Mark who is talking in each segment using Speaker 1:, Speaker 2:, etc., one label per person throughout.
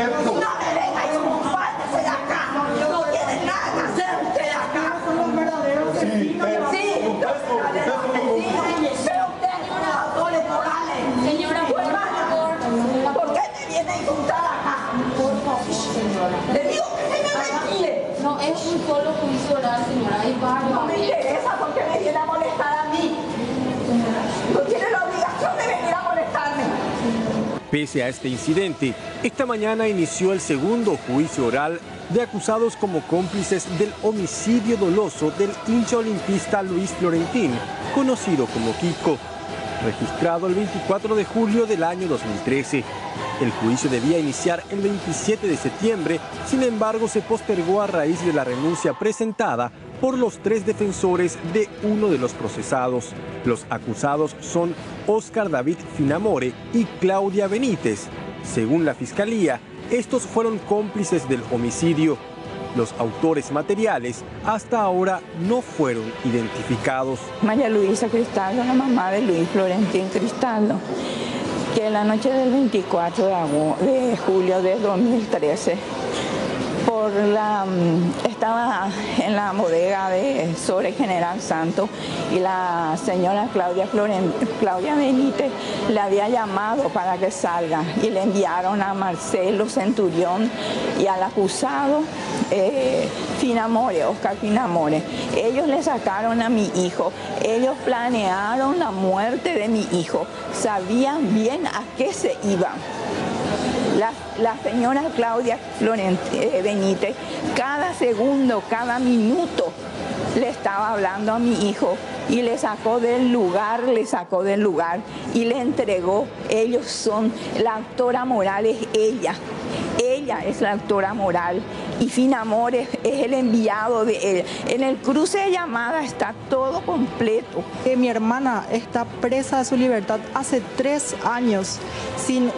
Speaker 1: me venga y váyase de acá. No tiene nada que hacer usted acá. Sí, pero usted no es autores morales.
Speaker 2: Señora, por favor.
Speaker 1: ¿Por qué me viene a insultar acá?
Speaker 2: Por favor, señora.
Speaker 1: Le digo que se me retire.
Speaker 2: No es un solo juicio oral, señora. Hay varios.
Speaker 1: No me interesa porque me viene a molestar a mí. No tiene la obligación de venir a molestarme.
Speaker 3: Pese a este incidente, esta mañana inició el segundo juicio oral de acusados como cómplices del homicidio doloso del hincha olimpista Luis Florentín, conocido como Kiko, registrado el 24 de julio del año 2013. El juicio debía iniciar el 27 de septiembre, sin embargo se postergó a raíz de la renuncia presentada por los 3 defensores de uno de los procesados. Los acusados son Óscar David Finamore y Claudia Benítez. Según la Fiscalía, estos fueron cómplices del homicidio. Los autores materiales hasta ahora no fueron identificados.
Speaker 4: María Luisa Cristaldo, la mamá de Luis Florentín Cristaldo, que la noche del 24 de julio de 2013 estaba en la bodega sobre General Santos y la señora Claudia Benítez le había llamado para que salga y le enviaron a Marcelo Centurión y al acusado Finamore, Óscar Finamore. Ellos le sacaron a mi hijo, ellos planearon la muerte de mi hijo, sabían bien a qué se iban. La señora Claudia Benítez, cada segundo, cada minuto, le estaba hablando a mi hijo y le sacó del lugar y le entregó. Ellos son, la actora moral es ella es la actora moral y Finamore es el enviado de él. En el cruce de llamada está todo completo.
Speaker 5: Mi hermana está presa de su libertad hace 3 años sin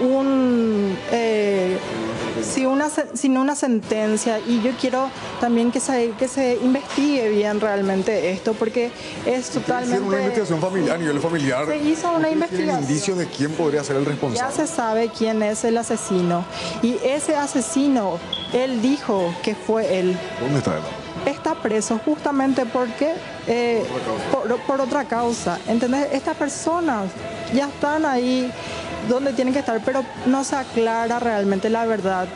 Speaker 5: una sentencia, y yo quiero también que se investigue bien realmente esto, porque es totalmente...
Speaker 6: ¿Hicieron una investigación familiar, a nivel familiar?
Speaker 5: Se hizo una investigación.
Speaker 6: ¿Tienen indicio de quién podría ser el responsable?
Speaker 5: Ya se sabe quién es el asesino, y ese asesino, él dijo que fue él.
Speaker 6: ¿Dónde está él?
Speaker 5: Está preso justamente porque por otra causa. ¿Entendés? Estas personas ya están ahí donde tienen que estar, pero no se aclara realmente la verdad.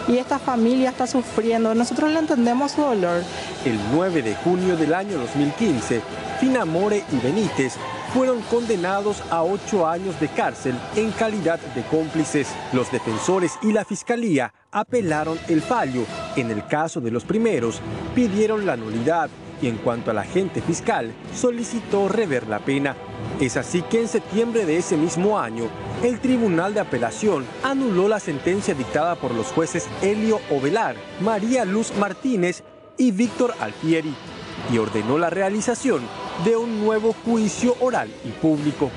Speaker 5: Y esta familia está sufriendo. Nosotros le entendemos su dolor.
Speaker 3: El 9 de junio del año 2015, Finamore y Benítez fueron condenados a 8 años de cárcel en calidad de cómplices. Los defensores y la Fiscalía apelaron el fallo. En el caso de los primeros, pidieron la nulidad y en cuanto al agente fiscal, solicitó rever la pena. Es así que en septiembre de ese mismo año, el Tribunal de Apelación anuló la sentencia dictada por los jueces Helio Ovelar, María Luz Martínez y Víctor Alfieri y ordenó la realización de un nuevo juicio oral y público.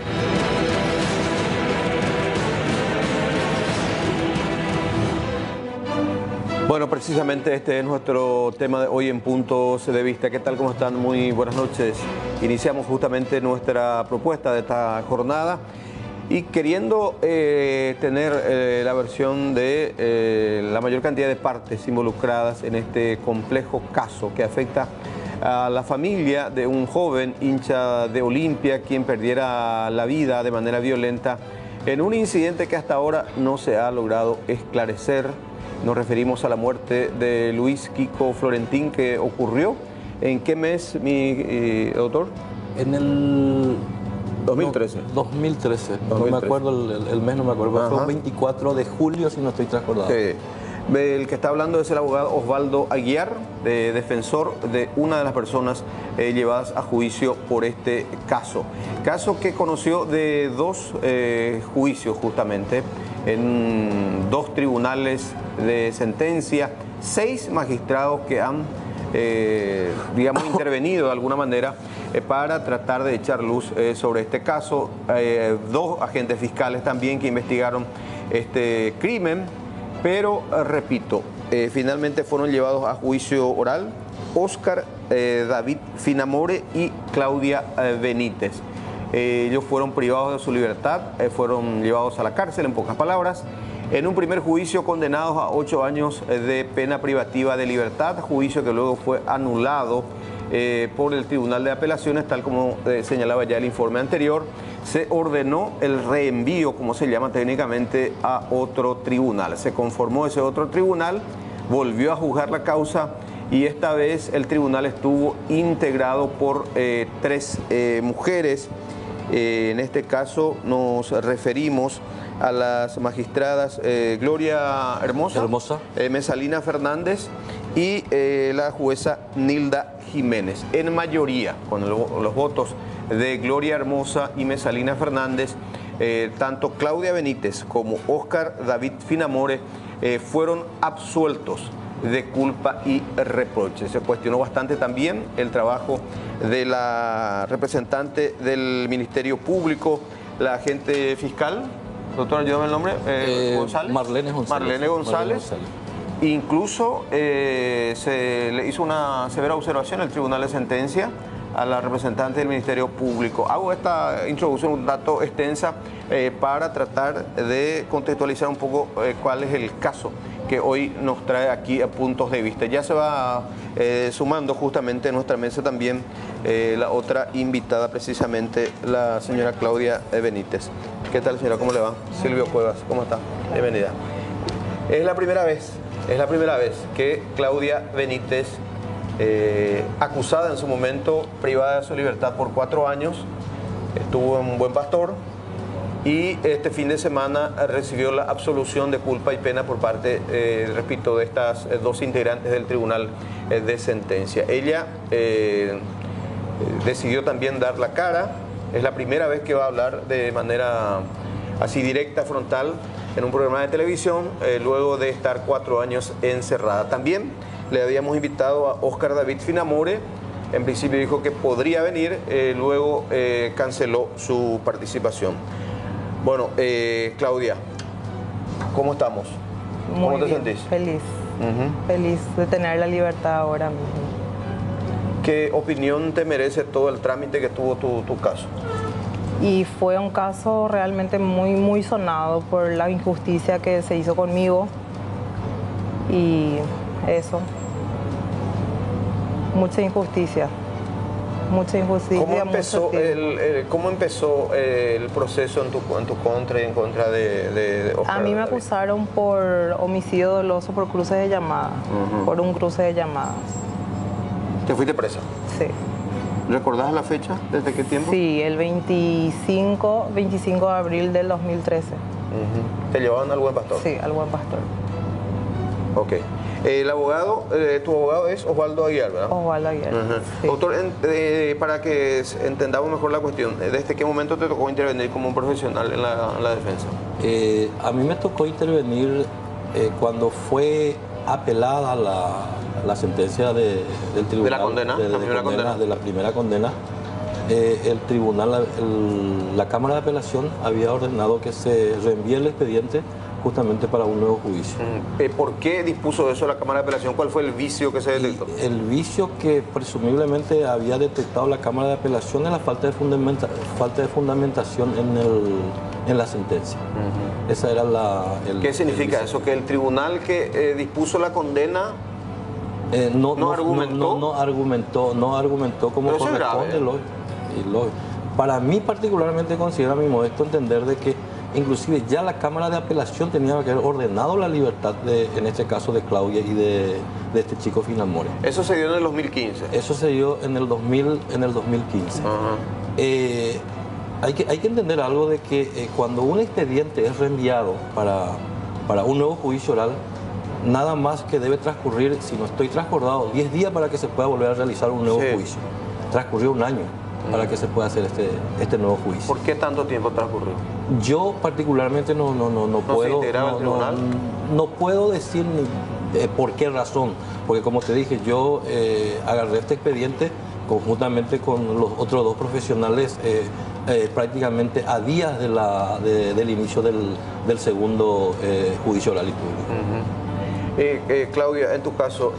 Speaker 7: Bueno, precisamente este es nuestro tema de hoy en Puntos de Vista. ¿Qué tal? ¿Cómo están? Muy buenas noches. Iniciamos justamente nuestra propuesta de esta jornada y queriendo tener la versión de la mayor cantidad de partes involucradas en este complejo caso que afecta a la familia de un joven hincha de Olimpia, quien perdiera la vida de manera violenta en un incidente que hasta ahora no se ha logrado esclarecer. Nos referimos a la muerte de Luis Kiko Florentín, que ocurrió. ¿En qué mes, mi doctor?
Speaker 8: En el
Speaker 7: 2013.
Speaker 8: 2013. No me acuerdo el mes, no me acuerdo. Fue el 24 de julio, si no estoy transcordado.
Speaker 7: Sí. El que está hablando es el abogado Osvaldo Aguiar, defensor de una de las personas llevadas a juicio por este caso. Caso que conoció de 2 juicios justamente, en 2 tribunales de sentencia, 6 magistrados que han, digamos, intervenido de alguna manera para tratar de echar luz sobre este caso. 2 agentes fiscales también que investigaron este crimen, pero repito, finalmente fueron llevados a juicio oral Óscar David Finamore y Claudia Benítez. Ellos fueron privados de su libertad, fueron llevados a la cárcel, en pocas palabras. En un primer juicio condenados a 8 años de pena privativa de libertad, juicio que luego fue anulado por el Tribunal de Apelaciones, tal como señalaba ya el informe anterior. Se ordenó el reenvío, como se llama técnicamente, a otro tribunal. Se conformó ese otro tribunal, volvió a juzgar la causa y esta vez el tribunal estuvo integrado por 3 mujeres. En este caso nos referimos a las magistradas Gloria Hermosa. Mesalina Fernández y la jueza Nilda Jiménez. En mayoría, con los votos de Gloria Hermosa y Mesalina Fernández, tanto Claudia Benítez como Óscar David Finamore fueron absueltos de culpa y reproche. Se cuestionó bastante también el trabajo de la representante del Ministerio Público, la agente fiscal. Doctor, ayúdame el nombre. González.
Speaker 8: Marlene González.
Speaker 7: Incluso se le hizo una severa observación al Tribunal de Sentencia a la representante del Ministerio Público. Hago esta introducción un dato extensa para tratar de contextualizar un poco cuál es el caso que hoy nos trae aquí a puntos de vista. Ya se va sumando justamente en nuestra mesa también la otra invitada, precisamente la señora Claudia Benítez. ¿Qué tal, señora? ¿Cómo le va? Silvio Cuevas, ¿cómo está? Bienvenida. Es la primera vez que Claudia Benítez, acusada en su momento, privada de su libertad por 4 años, estuvo en Buen Pastor y este fin de semana recibió la absolución de culpa y pena por parte, repito, de estas 2 integrantes del Tribunal de Sentencia. Ella decidió también dar la cara. Es la primera vez que va a hablar de manera así directa, frontal, en un programa de televisión, luego de estar 4 años encerrada. También le habíamos invitado a Óscar David Finamore. En principio dijo que podría venir, luego canceló su participación. Bueno, Claudia, ¿cómo estamos? ¿Cómo te sentís?
Speaker 9: Feliz. Feliz de tener la libertad ahora mismo.
Speaker 7: ¿Qué opinión te merece todo el trámite que tuvo tu caso?
Speaker 9: Y fue un caso realmente muy sonado por la injusticia que se hizo conmigo. Y eso. Mucha injusticia.
Speaker 7: ¿Cómo empezó el proceso en tu contra y en contra de Óscar?
Speaker 9: A mí me acusaron por homicidio doloso por cruce de llamadas, por un cruce de llamadas.
Speaker 7: ¿Te fuiste presa?
Speaker 9: Sí.
Speaker 7: ¿Recordás la fecha? ¿Desde qué tiempo?
Speaker 9: Sí, el 25 de abril del 2013.
Speaker 7: ¿Te llevaban al Buen Pastor?
Speaker 9: Sí, al Buen Pastor.
Speaker 7: Ok. El abogado, tu abogado es Osvaldo Aguiar, ¿verdad?
Speaker 9: Osvaldo Aguiar. Sí.
Speaker 7: Doctor, para que entendamos mejor la cuestión, ¿desde qué momento te tocó intervenir como un profesional en la defensa?
Speaker 8: A mí me tocó intervenir cuando fue apelada la sentencia del tribunal.
Speaker 7: ¿De la condena?
Speaker 8: De la primera condena. El tribunal, la Cámara de Apelación había ordenado que se reenvíe el expediente justamente para un nuevo juicio.
Speaker 7: ¿Por qué dispuso eso la Cámara de Apelación? ¿Cuál fue el vicio que se detectó?
Speaker 8: El vicio que presumiblemente había detectado la Cámara de Apelación es la falta de fundamentación en la sentencia. Esa era
Speaker 7: ¿Qué significa eso? ¿Que el tribunal que dispuso la condena
Speaker 8: no argumentó como corresponde? Para mí particularmente considero a mi modesto entender de que inclusive ya la Cámara de Apelación tenía que haber ordenado la libertad, en este caso, de Claudia y de este chico Finamore.
Speaker 7: ¿Eso se dio en el 2015?
Speaker 8: Eso se dio en el 2015. Hay que entender algo de que cuando un expediente es reenviado para un nuevo juicio oral, nada más que debe transcurrir, si no estoy transcordado, 10 días para que se pueda volver a realizar un nuevo juicio. Transcurrió un año para que se pueda hacer este nuevo juicio.
Speaker 7: ¿Por qué tanto tiempo transcurrió?
Speaker 8: Yo particularmente no puedo, no puedo decir por qué razón, porque como te dije, yo agarré este expediente conjuntamente con los otros 2 profesionales prácticamente a días del inicio del segundo juicio oral y público.
Speaker 7: Claudia, en tu caso,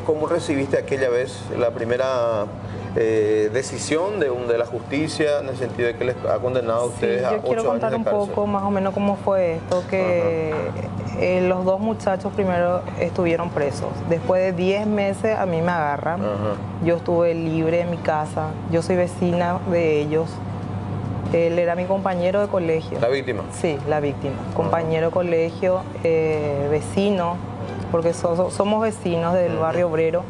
Speaker 7: ¿cómo recibiste aquella vez la primera decisión de la justicia en el sentido de que les ha condenado a ustedes a 8 años de cárcel?
Speaker 9: Yo quiero contar un poco más o menos cómo fue esto, que los dos muchachos primero estuvieron presos. Después de 10 meses a mí me agarran. Yo estuve libre en mi casa. Yo soy vecina de ellos. Él era mi compañero de colegio.
Speaker 7: ¿La víctima?
Speaker 9: Sí, la víctima. Compañero de colegio, vecino, porque somos vecinos del barrio obrero.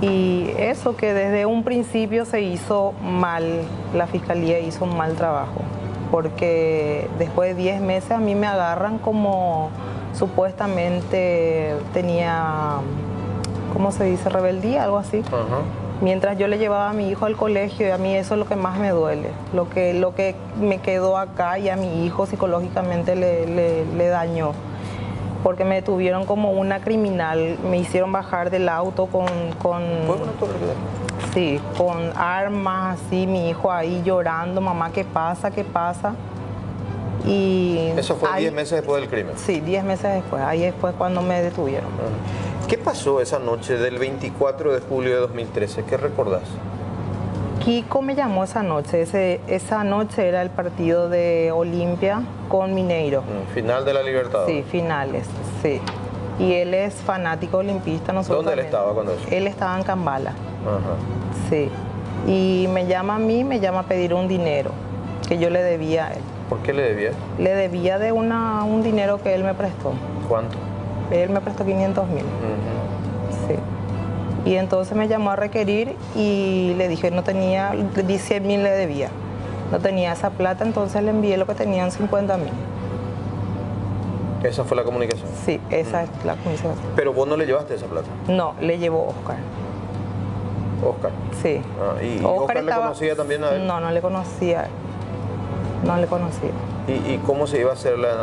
Speaker 9: Y eso que desde un principio se hizo mal, la fiscalía hizo un mal trabajo. Porque después de 10 meses a mí me agarran como supuestamente tenía, ¿cómo se dice? Rebeldía, algo así. Mientras yo le llevaba a mi hijo al colegio, y a mí eso es lo que más me duele. Lo que me quedó acá y a mi hijo psicológicamente le dañó. Porque me detuvieron como una criminal, me hicieron bajar del auto con sí, con armas, así, mi hijo ahí llorando, mamá, ¿qué pasa? ¿Qué pasa? Y
Speaker 7: ¿eso fue 10 meses después del crimen?
Speaker 9: Sí, 10 meses después, ahí después cuando me detuvieron.
Speaker 7: ¿Qué pasó esa noche del 24 de julio de 2013? ¿Qué recordás?
Speaker 9: Kiko me llamó esa noche. Esa noche era el partido de Olimpia con Mineiro.
Speaker 7: Final de la Libertad.
Speaker 9: Sí, finales, sí. Y él es fanático olimpista.
Speaker 7: ¿Dónde él estaba cuando eso?
Speaker 9: Él estaba en Cambala. Sí. Y me llama a mí, me llama a pedir un dinero que yo le debía a él.
Speaker 7: ¿Por qué le debía?
Speaker 9: Le debía de un dinero que él me prestó.
Speaker 7: ¿Cuánto?
Speaker 9: Él me prestó 500.000. Sí. Y entonces me llamó a requerir y le dije, no tenía, 100.000 le debía. No tenía esa plata, entonces le envié lo que tenían 50.000.
Speaker 7: ¿Esa fue la comunicación?
Speaker 9: Sí, esa es la comunicación.
Speaker 7: ¿Pero vos no le llevaste esa plata?
Speaker 9: No, le llevó Oscar.
Speaker 7: ¿Oscar?
Speaker 9: Sí.
Speaker 7: ¿Y Oscar le conocía también a él?
Speaker 9: No, no le conocía. No le conocía.
Speaker 7: ¿Y cómo se iba a hacer la...?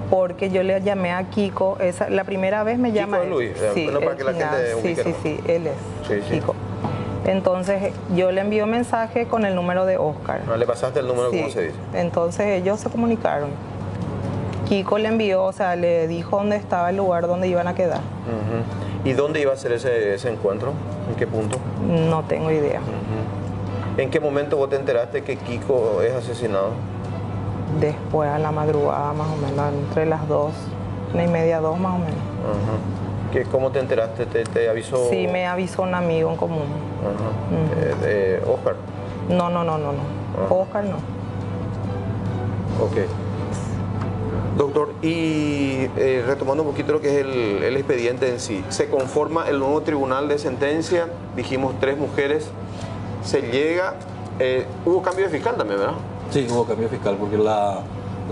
Speaker 9: Porque yo le llamé a Kiko, la primera vez me llama...
Speaker 7: ¿Kiko es Luis?
Speaker 9: Sí,
Speaker 7: no, para que la gente ubique,
Speaker 9: sí, él es Kiko. Entonces yo le envié un mensaje con el número de Oscar.
Speaker 7: ¿Le pasaste el número, cómo se dice?
Speaker 9: Entonces ellos se comunicaron. Kiko le envió, o sea, le dijo dónde estaba el lugar donde iban a quedar.
Speaker 7: ¿Y dónde iba a ser ese encuentro? ¿En qué punto?
Speaker 9: No tengo idea.
Speaker 7: ¿En qué momento vos te enteraste que Kiko es asesinado?
Speaker 9: Después a la madrugada, más o menos, entre las 1:30, 2 más o menos.
Speaker 7: ¿Cómo te enteraste? ¿Te avisó?
Speaker 9: Sí, me avisó un amigo en común.
Speaker 7: ¿Oscar?
Speaker 9: No. Oscar no.
Speaker 7: Ok. Doctor, y retomando un poquito lo que es el expediente en sí, se conforma el nuevo tribunal de sentencia, dijimos 3 mujeres, se llega, hubo cambio de fiscal también, ¿verdad?
Speaker 8: Sí, hubo cambio de fiscal, porque la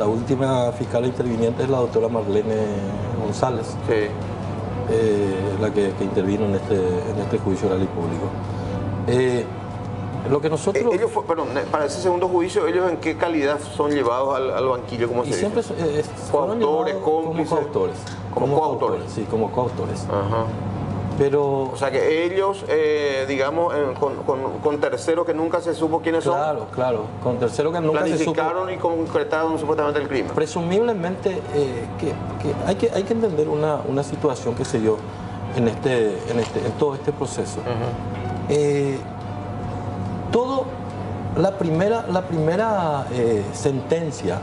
Speaker 8: última fiscal interviniente es la doctora Marlene González,
Speaker 7: sí.
Speaker 8: La que intervino en este juicio oral y público. Lo que nosotros...
Speaker 7: ellos perdón, para ese segundo juicio, ¿ellos en qué calidad son llevados al banquillo? ¿Cómo se dice?
Speaker 8: Siempre
Speaker 7: coautores, cómplices.
Speaker 8: Como coautores.
Speaker 7: Como coautores.
Speaker 8: Sí, como coautores.
Speaker 7: Ajá.
Speaker 8: Pero...
Speaker 7: O sea que ellos, digamos, con terceros que nunca se supo quiénes son.
Speaker 8: Claro, con terceros que nunca se supo.
Speaker 7: Planificaron y concretaron supuestamente el crimen.
Speaker 8: Presumiblemente, hay que entender una situación que se dio en todo este proceso. La primera sentencia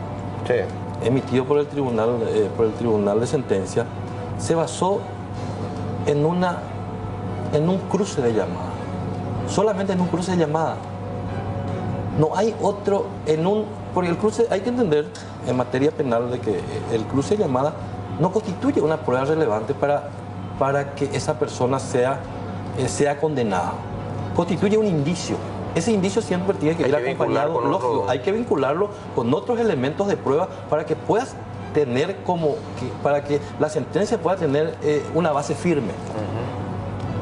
Speaker 8: emitida por el tribunal de sentencia se basó en un cruce de llamada, solamente en un cruce de llamada. No hay otro porque el cruce, hay que entender en materia penal de que el cruce de llamada no constituye una prueba relevante para que esa persona sea condenada. Constituye un indicio. Ese indicio siempre tiene que ir acompañado, lógico, hay que vincularlo con otros elementos de prueba para que puedas tener para que la sentencia pueda tener una base firme.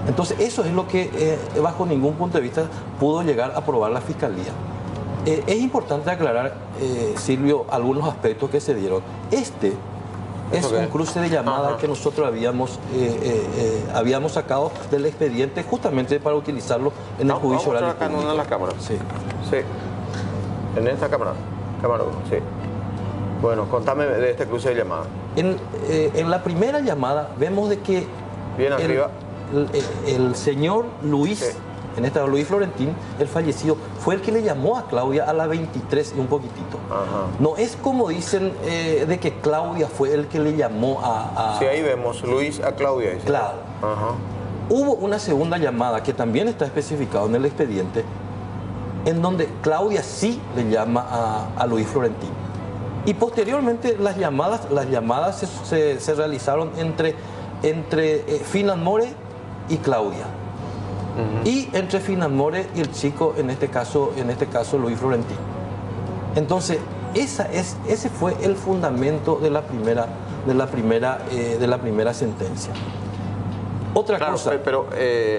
Speaker 8: Entonces eso es lo que bajo ningún punto de vista pudo llegar a probar la Fiscalía. Es importante aclarar, Silvio, algunos aspectos que se dieron. Es un cruce de llamadas que nosotros habíamos sacado del expediente justamente para utilizarlo en el juicio oral.
Speaker 7: Acá en una de las cámaras.
Speaker 8: Sí.
Speaker 7: En esta cámara. Cámara 1, sí. Bueno, contame de este cruce de llamadas.
Speaker 8: En la primera llamada vemos de que
Speaker 7: bien arriba
Speaker 8: el señor Luis en esta Luis Florentín, el fallecido, fue el que le llamó a Claudia a las 23 y un poquitito. Ajá. No es como dicen de que Claudia fue el que le llamó a...
Speaker 7: Sí, ahí vemos, Luis a Claudia. Dice.
Speaker 8: Claro.
Speaker 7: Ajá.
Speaker 8: Hubo una segunda llamada que también está especificado en el expediente, en donde Claudia sí le llama a Luis Florentín. Y posteriormente las llamadas se realizaron entre Finamore y Claudia. Y entre Finamore y el chico, en este caso Luis Florentín. Entonces, ese fue el fundamento de la primera sentencia. Otra cosa.
Speaker 7: Pero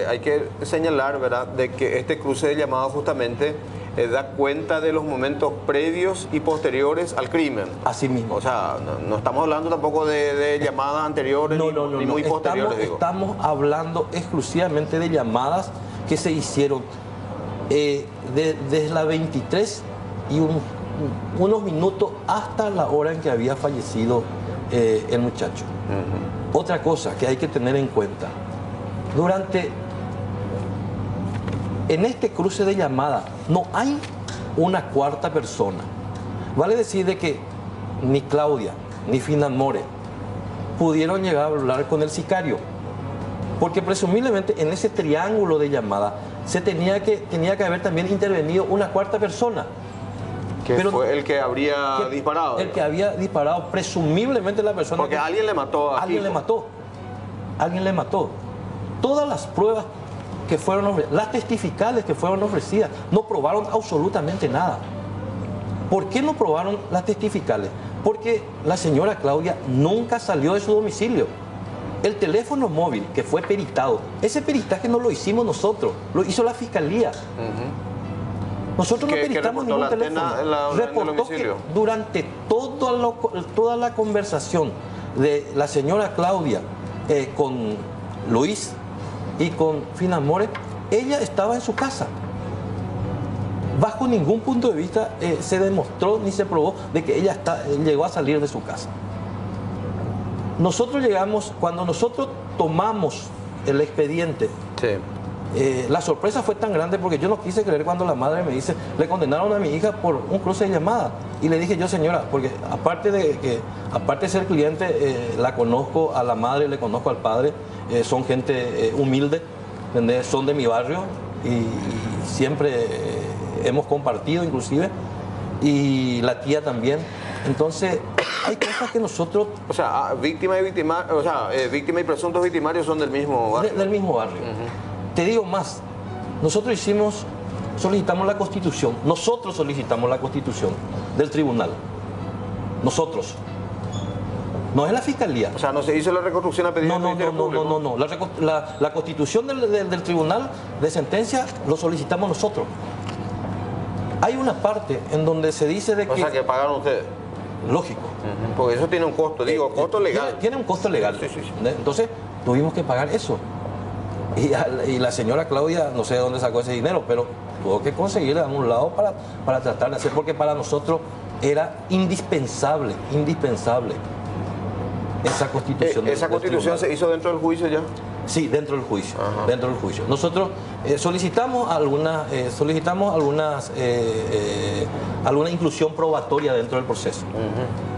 Speaker 7: hay que señalar, ¿verdad?, de que este cruce de llamadas justamente da cuenta de los momentos previos y posteriores al crimen.
Speaker 8: Así mismo.
Speaker 7: O sea, no estamos hablando tampoco de llamadas anteriores ni muy posteriores.
Speaker 8: Estamos hablando exclusivamente de llamadas que se hicieron desde la 23 y unos minutos hasta la hora en que había fallecido el muchacho. Otra cosa que hay que tener en cuenta, en este cruce de llamada no hay una cuarta persona. Vale decir de que ni Claudia ni Finamore pudieron llegar a hablar con el sicario, porque presumiblemente en ese triángulo de llamada tenía que haber también intervenido una cuarta persona.
Speaker 7: Pero fue el que habría disparado.
Speaker 8: El que había disparado, presumiblemente la persona.
Speaker 7: Porque alguien le mató a
Speaker 8: Alguien le mató. Todas las pruebas que fueron ofrecidas, las testificales que fueron ofrecidas, no probaron absolutamente nada. ¿Por qué no probaron las testificales? Porque la señora Claudia nunca salió de su domicilio. El teléfono móvil que fue peritado, ese peritaje no lo hicimos nosotros, lo hizo la fiscalía. Nosotros no peritamos ningún teléfono. Reportó que durante toda la conversación de la señora Claudia con Luis y con Finamore, ella estaba en su casa. Bajo ningún punto de vista se demostró ni se probó de que ella llegó a salir de su casa. Cuando nosotros tomamos el expediente, la sorpresa fue tan grande porque yo no quise creer cuando la madre me dice, le condenaron a mi hija por un cruce de llamada. Y le dije yo, señora, porque aparte de ser cliente, la conozco a la madre, le conozco al padre, son gente humilde, son de mi barrio y siempre hemos compartido inclusive, y la tía también. Entonces, hay cosas que nosotros...
Speaker 7: O sea, víctima y presuntos victimarios son del mismo barrio.
Speaker 8: Del mismo barrio. Te digo más, nosotros solicitamos la constitución del tribunal. Nosotros. No es la fiscalía.
Speaker 7: O sea, no se hizo la reconstrucción a pedido del Ministerio Público.
Speaker 8: No. La constitución del tribunal de sentencia lo solicitamos nosotros. Hay una parte en donde se dice de que...
Speaker 7: O sea, que pagaron ustedes.
Speaker 8: Lógico.
Speaker 7: Porque eso tiene un costo, costo legal.
Speaker 8: Tiene un costo legal. Sí. Entonces, tuvimos que pagar eso. Y la señora Claudia, no sé de dónde sacó ese dinero, pero tuvo que conseguir de algún lado para tratar de hacer, porque para nosotros era indispensable esa constitución.
Speaker 7: ¿Esa constitución se hizo dentro del juicio ya?
Speaker 8: Sí, dentro del juicio. Nosotros solicitamos alguna inclusión probatoria dentro del proceso.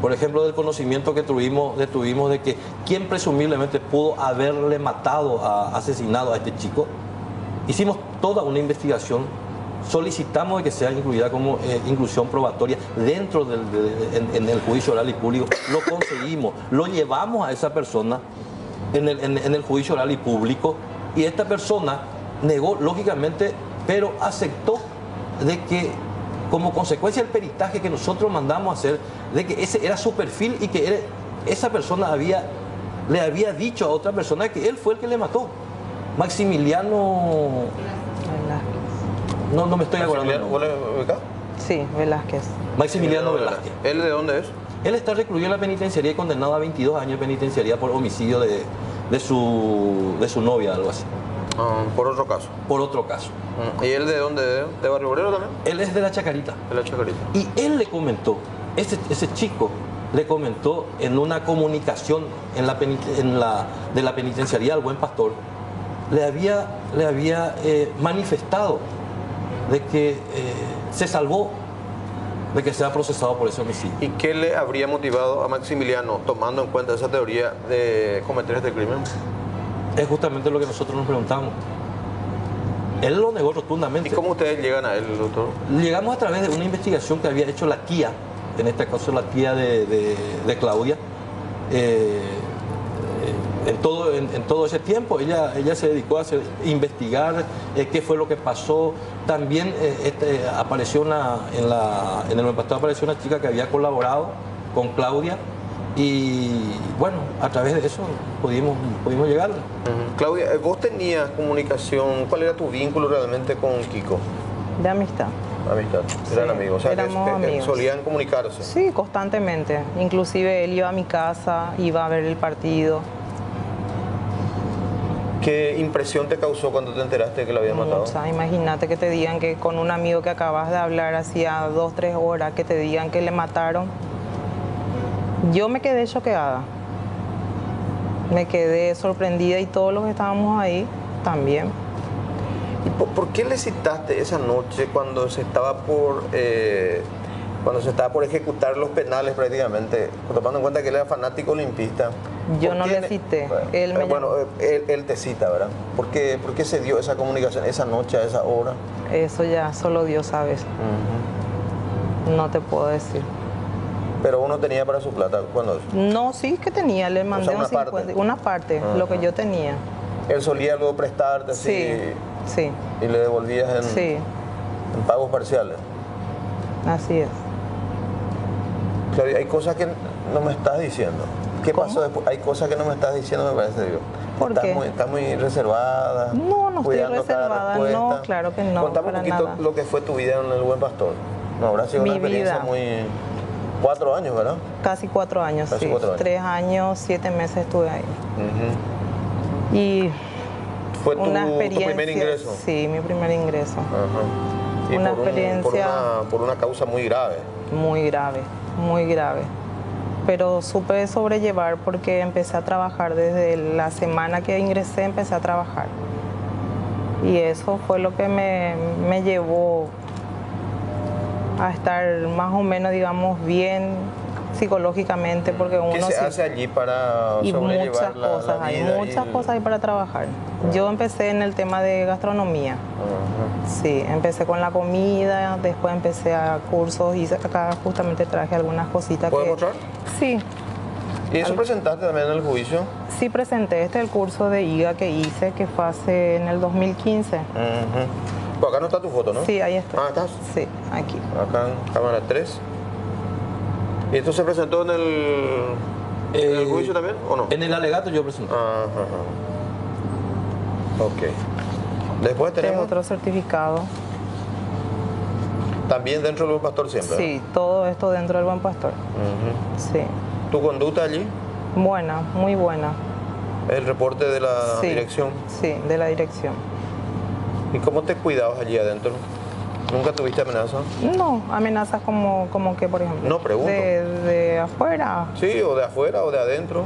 Speaker 8: Por ejemplo, del conocimiento que tuvimos de que quien presumiblemente pudo haberle asesinado a este chico. Hicimos toda una investigación, solicitamos de que sea incluida como inclusión probatoria dentro en el juicio oral y público. Lo conseguimos, lo llevamos a esa persona en el juicio oral y público, y esta persona negó lógicamente, pero aceptó de que como consecuencia del peritaje que nosotros mandamos a hacer, de que ese era su perfil y que esa persona le había dicho a otra persona que él fue el que le mató. Maximiliano... No me estoy acordando.
Speaker 9: Sí, Velázquez.
Speaker 8: Maximiliano Velázquez.
Speaker 7: ¿Él de dónde es?
Speaker 8: Él está recluido en la penitenciaría y condenado a 22 años de penitenciaría por homicidio de su novia, algo así.
Speaker 7: ¿Por otro caso?
Speaker 8: Por otro caso.
Speaker 7: ¿Y él de dónde? ¿De Barrio Obrero también?
Speaker 8: Él es de La Chacarita.
Speaker 7: De La Chacarita.
Speaker 8: Y él le comentó, ese chico le comentó en una comunicación de la penitenciaría al Buen Pastor, le había manifestado de que se salvó de que sea procesado por ese homicidio.
Speaker 7: ¿Y qué le habría motivado a Maximiliano, tomando en cuenta esa teoría, de cometer este crimen?
Speaker 8: Es justamente lo que nosotros nos preguntamos. Él lo negó rotundamente.
Speaker 7: ¿Y cómo ustedes llegan a él, doctor?
Speaker 8: Llegamos a través de una investigación que había hecho la tía, en este caso la tía de Claudia. En todo ese tiempo ella se dedicó a investigar qué fue lo que pasó. También apareció en el Buen Pastor apareció una chica que había colaborado con Claudia y bueno, a través de eso pudimos llegar.
Speaker 7: Claudia, ¿vos tenías comunicación? ¿Cuál era tu vínculo realmente con Kiko?
Speaker 9: De amistad.
Speaker 7: Amistad, eran amigos, o sea,
Speaker 9: éramos amigos.
Speaker 7: Solían comunicarse.
Speaker 9: Sí, constantemente. Inclusive él iba a mi casa, iba a ver el partido.
Speaker 7: ¿Qué impresión te causó cuando te enteraste que lo habían matado?
Speaker 9: Mucha. Imagínate que te digan que con un amigo que acabas de hablar hacía 2, 3 horas, que te digan que le mataron. Yo me quedé choqueada. Me quedé sorprendida y todos los que estábamos ahí también.
Speaker 7: ¿Y por qué le citaste esa noche cuando se estaba por ejecutar los penales prácticamente, tomando en cuenta que él era fanático olimpista?
Speaker 9: Yo no le cité, él me
Speaker 7: Bueno, él te cita, ¿verdad? ¿Por qué se dio esa comunicación esa noche, a esa hora?
Speaker 9: Eso ya solo Dios sabe. No te puedo decir.
Speaker 7: ¿Pero uno tenía para su plata? ¿Cuándo?
Speaker 9: No, sí que tenía, le mandé
Speaker 7: una parte.
Speaker 9: Una parte, lo que yo tenía.
Speaker 7: ¿Él solía luego prestarte así?
Speaker 9: Sí.
Speaker 7: ¿Y le devolvías en pagos parciales?
Speaker 9: Así es.
Speaker 7: Claudia, hay cosas que no me estás diciendo. ¿Qué pasó después? Hay cosas que no me estás diciendo, me parece, digo.
Speaker 9: ¿Por qué?
Speaker 7: Estás muy reservada.
Speaker 9: No estoy
Speaker 7: cuidando cada
Speaker 9: reservada.
Speaker 7: respuesta.
Speaker 9: No, claro que no.
Speaker 7: Contame un poquito
Speaker 9: nada.
Speaker 7: lo que fue tu vida en el Buen Pastor. No, habrá sido una experiencia muy... 4 años, ¿verdad?
Speaker 9: Casi 4 años,
Speaker 7: Casi
Speaker 9: sí.
Speaker 7: 4 años.
Speaker 9: 3 años, 7 meses estuve ahí. Y
Speaker 7: ¿fue tu
Speaker 9: experiencia,
Speaker 7: primer ingreso?
Speaker 9: Sí, mi primer ingreso.
Speaker 7: Y
Speaker 9: una
Speaker 7: por
Speaker 9: experiencia...
Speaker 7: por una causa muy grave.
Speaker 9: Muy grave, muy grave. Pero supe sobrellevar porque empecé a trabajar desde la semana que ingresé, empecé a trabajar. Y eso fue lo que me llevó a estar más o menos, digamos, bien psicológicamente, porque uno...
Speaker 7: ¿Qué se hace allí para sobrellevar la vida?
Speaker 9: Hay muchas cosas ahí para trabajar. Yo empecé en el tema de gastronomía. Sí, empecé con la comida, después empecé a cursos y acá justamente traje algunas cositas.
Speaker 7: ¿Puedes mostrar?
Speaker 9: Sí.
Speaker 7: ¿Y eso presentaste también en el juicio?
Speaker 9: Sí, presenté el curso de IGA que hice, que fue hace en el 2015.
Speaker 7: Pues acá no está tu foto, ¿no?
Speaker 9: Sí, ahí está.
Speaker 7: Ah, ¿estás?
Speaker 9: Sí, aquí.
Speaker 7: Acá en cámara 3. ¿Y esto se presentó en el juicio también, o no?
Speaker 8: En el alegato yo presenté.
Speaker 7: Ok. Después tenemos...
Speaker 9: otro certificado.
Speaker 7: También dentro del Buen Pastor siempre.
Speaker 9: Sí, todo esto dentro del Buen Pastor. Sí.
Speaker 7: ¿Tu conducta allí?
Speaker 9: Buena, muy buena.
Speaker 7: ¿El reporte de la dirección?
Speaker 9: Sí, de la dirección.
Speaker 7: ¿Y cómo te cuidabas allí adentro? ¿Nunca tuviste amenazas?
Speaker 9: No, amenazas como que, por ejemplo.
Speaker 7: No, pregunto.
Speaker 9: ¿De afuera?
Speaker 7: Sí, o de afuera o de adentro.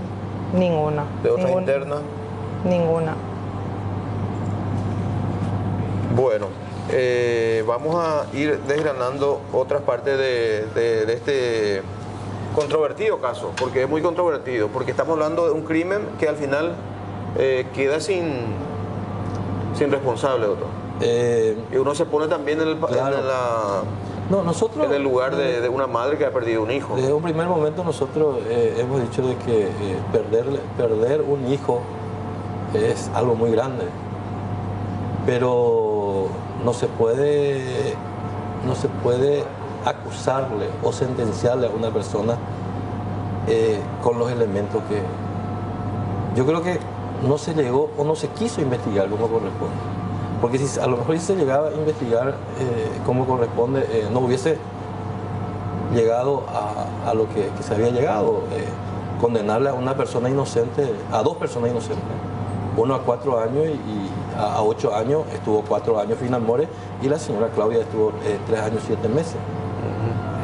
Speaker 9: Ninguna.
Speaker 7: ¿De otras internas?
Speaker 9: Ninguna.
Speaker 7: Bueno, vamos a ir desgranando otras partes de este controvertido caso, porque es muy controvertido, porque estamos hablando de un crimen que al final queda sin responsable, doctor. Y uno se pone también en el lugar de una madre que ha perdido un hijo.
Speaker 8: Desde un primer momento nosotros hemos dicho de que perder un hijo es algo muy grande, pero no se puede acusarle o sentenciarle a una persona con los elementos que... Yo creo que no se llegó o no se quiso investigar como corresponde. Porque si a lo mejor si se llegaba a investigar como corresponde, no hubiese llegado a lo que se había llegado, condenarle a una persona inocente, a 2 personas inocentes, uno a 4 años y a 8 años, estuvo 4 años Finamores y la señora Claudia estuvo 3 años 7 meses.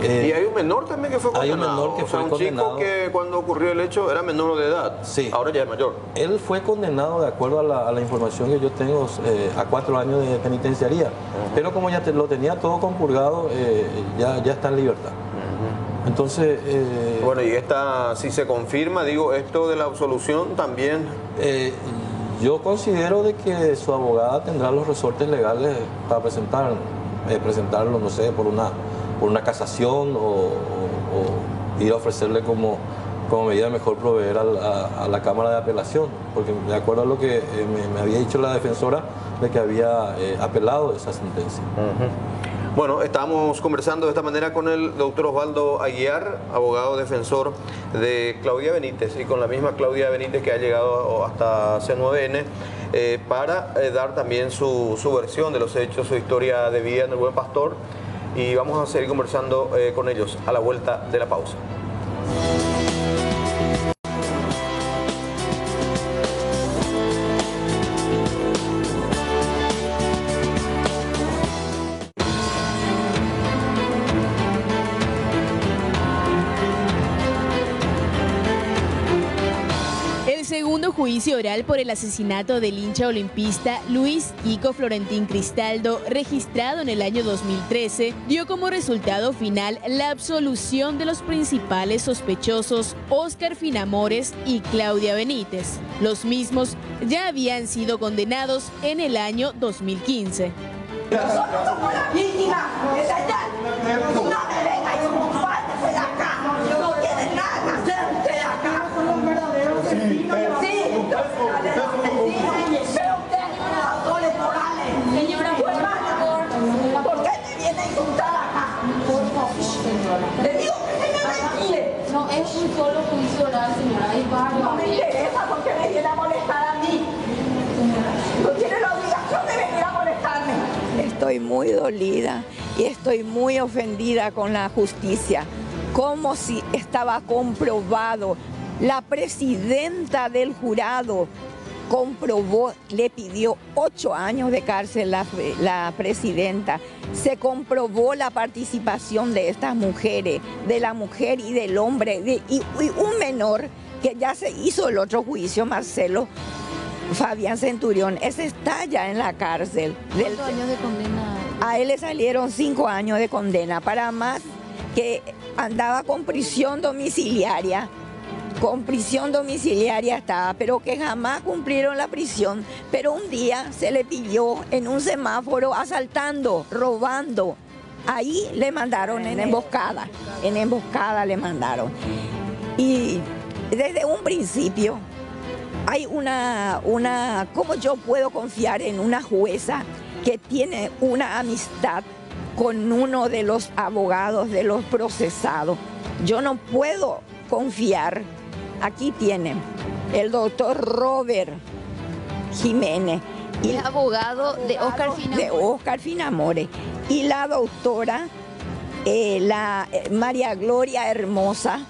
Speaker 7: Y hay un menor también que fue condenado.
Speaker 8: Hay un menor que fue condenado.
Speaker 7: Un chico que cuando ocurrió el hecho era menor de edad.
Speaker 8: Sí.
Speaker 7: Ahora ya es mayor.
Speaker 8: Él fue condenado, de acuerdo a la información que yo tengo, a 4 años de penitenciaría. Pero como ya lo tenía todo compurgado, ya está en libertad. Entonces...
Speaker 7: bueno, y esta, si se confirma, digo, esto de la absolución también...
Speaker 8: yo considero de que su abogada tendrá los resortes legales para presentarlo, no sé, por una casación o ir a ofrecerle como medida mejor proveer a la Cámara de Apelación, porque de acuerdo a lo que me había dicho la defensora, de que había apelado esa sentencia.
Speaker 7: Bueno, estamos conversando de esta manera con el doctor Osvaldo Aguiar, abogado defensor de Claudia Benítez, y con la misma Claudia Benítez que ha llegado hasta C9N para dar también su versión de los hechos, su historia de vida en el Buen Pastor, y vamos a seguir conversando con ellos a la vuelta de la pausa.
Speaker 10: Segundo juicio oral por el asesinato del hincha olimpista Luis Kiko Florentín Cristaldo, registrado en el año 2013, dio como resultado final la absolución de los principales sospechosos Óscar Finamores y Claudia Benítez. Los mismos ya habían sido condenados en el año 2015.
Speaker 1: Nosotros somos las víctimas, es allá. No me venga y váyase de acá. No tienen nada que hacer usted acá. Son los verdaderos vecinos. Sí, los verdaderos vecinos. Pero ustedes son los autores morales.
Speaker 2: Señora,
Speaker 1: por favor, ¿por qué me viene a insultar acá?
Speaker 2: Por favor, señora.
Speaker 1: Le digo que se me retire.
Speaker 2: No es un solo juicio oral, señora. Hay varios.
Speaker 1: No me interesa porque me viene a molestar a mí. No tiene la obligación de venir a molestarme.
Speaker 4: Estoy muy dolida y estoy muy ofendida con la justicia, como si estaba comprobado. La presidenta del jurado comprobó, le pidió 8 años de cárcel la presidenta. Se comprobó la participación de estas mujeres, de la mujer y del hombre, y un menor que ya se hizo el otro juicio, Marcelo Fabián Centurión, ese está ya en la cárcel.
Speaker 10: ¿Cuántos años de condena?
Speaker 4: A él le salieron 5 años de condena, para más que andaba con prisión domiciliaria. Con prisión domiciliaria estaba, pero que jamás cumplieron la prisión. Pero un día se le pilló en un semáforo asaltando, robando. Ahí le mandaron en emboscada le mandaron. Y desde un principio hay ¿cómo yo puedo confiar en una jueza que tiene una amistad con uno de los abogados de los procesados? Yo no puedo confiar. Aquí tienen el doctor Robert Jiménez.
Speaker 10: Y es abogado de Óscar Finamores.
Speaker 4: De Óscar Finamores. Y la doctora, la María Gloria Hermosa,